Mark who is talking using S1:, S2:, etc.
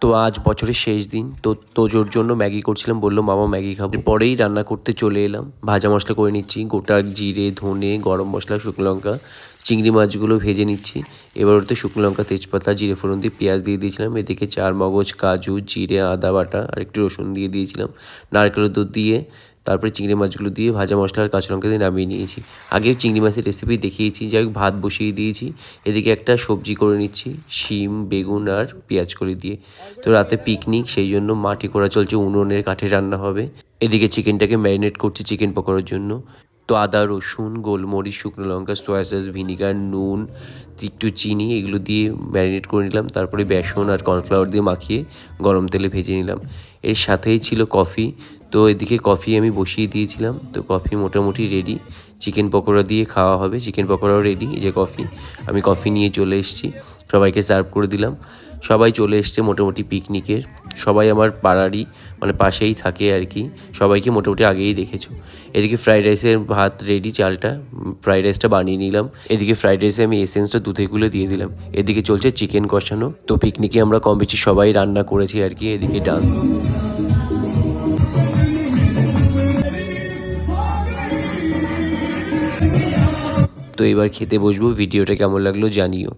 S1: তো আজ বছরের শেষ দিন, তো তোজোর জন্য ম্যাগি করছিলাম, বললো মামা ম্যাগি খাবো। পরেই রান্না করতে চলে এলাম, ভাজা মশলা করে নিচ্ছি, গোটা জিরে, ধনে, গরম মশলা, শুকনো লঙ্কা, চিংড়ি মাছগুলো ভেজে নিচ্ছি। এবার ওতে শুকনো লঙ্কা, তেজপাতা, জিরে ফোড়ন দিয়ে পেঁয়াজ দিয়ে দিয়েছিলাম। এদিকে চার মগজ, কাজু, জিরে, আদা বাটা আর একটু রসুন দিয়ে দিয়েছিলাম, নারকেলের দুধ দিয়ে তারপরে চিংড়ি মাছগুলো দিয়ে ভাজা মশলা আর কাঁচা লঙ্কা দিয়ে নামিয়ে নিয়েছি। আগে চিংড়ি মাছের রেসিপি দেখিয়েছি, যাই হোক ভাত বসিয়ে দিয়েছি। এদিকে একটা সবজি করে নিচ্ছি, শিম, বেগুন আর পেঁয়াজ করে দিয়ে। তো রাতে পিকনিক, সেই জন্য মাটি করা চলছে, উনুনের কাঠে রান্না হবে। এদিকে চিকেনটাকে ম্যারিনেট করছি চিকেন পকোড়ার জন্য। তো আদা, রসুন, গোলমরিচ, শুকনো লঙ্কা, সয়া সস, ভিনিগার, নুন, একটু চিনি এগুলো দিয়ে ম্যারিনেট করে নিলাম। তারপরে বেসন আর কর্নফ্লাওয়ার দিয়ে মাখিয়ে গরম তেলে ভেজে নিলাম। এর সাথেই ছিল কফি। তো এদিকে কফি আমি বসিয়ে দিয়েছিলাম। তো কফি মোটামুটি রেডি, চিকেন পকোড়া দিয়ে খাওয়া হবে। চিকেন পকোড়াও রেডি, এই যে কফি। আমি কফি নিয়ে চলে এসেছি, সবাইকে সার্ভ করে দিলাম। সবাই চলে এসছে মোটামুটি পিকনিকের। সবাই আমার পাড়ারই, মানে পাশেই থাকে আর কি। সবাইকে মোটামুটি আগেই দেখেছো। এদিকে ফ্রাইড রাইসের ভাত রেডি, চালটা ফ্রাইড রাইসটা বানিয়ে নিলাম। এদিকে ফ্রাইড রাইসে আমি এসেন্সটা দুধে গুলে দিয়ে দিলাম। এদিকে চলছে চিকেন কষানো। তো পিকনিকে আমরা কম বেশি সবাই রান্না করেছি আর কি। এদিকে ডান্স। তো এবার খেতে বসবো। ভিডিওটা কেমন লাগলো জানিও।